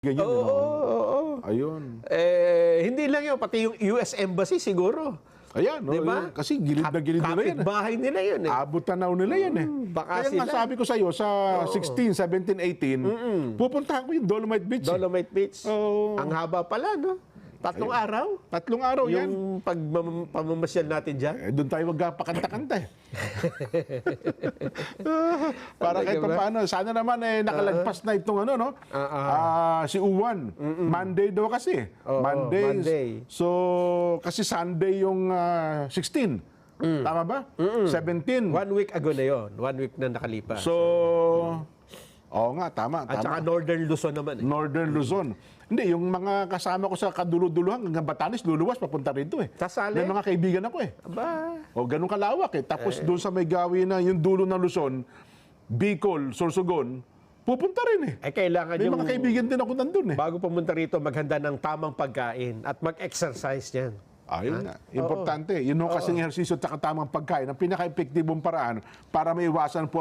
ganyan, Oo, ano? oo. Ayun. Hindi lang yun, pati yung US Embassy siguro. Ayan, no? Diba? Kasi gilid na gilid nila yan. Kapit-bahay nila yun eh. Abot tanaw nila yan eh. Baka Kaya nga sila. sabi ko sa iyo, sa 16, 17, 18, pupuntahan ko yung Dolomite Beach. Dolomite Beach. Oo. Ang haba pala, no? 3 araw. 3 araw yan. Yung pamamasyal natin dyan. Doon tayo magpakanta-kanta eh. Para kahit Talaga ba? paano, sana naman nakalagpas na itong ano, no? Si Uwan. Monday daw kasi. Oo, Monday. So, kasi Sunday yung 16. Tama ba? 17. 1 week ago na yon. 1 week na nakalipas. So, oo nga, tama. At saka Northern Luzon naman eh. Northern Luzon. Hindi, yung mga kasama ko sa kaduluduluhan, hanggang Batanes, luluwas, papunta rito eh. Sasali? May mga kaibigan ako eh. Aba. O, ganun kalawak eh. Tapos doon sa may gawin na yung dulo ng Luzon, Bicol, Sorsogon, pupunta rin eh. Kailangan May yung mga kaibigan din ako nandun eh. bago pumunta rito, maghanda ng tamang pagkain at mag-exercise yan. Ayun nga. Importante. Yun yung kasing ehersisyo at saka tamang pagkain. Ang pinaka-epektibong paraan para maiwasan po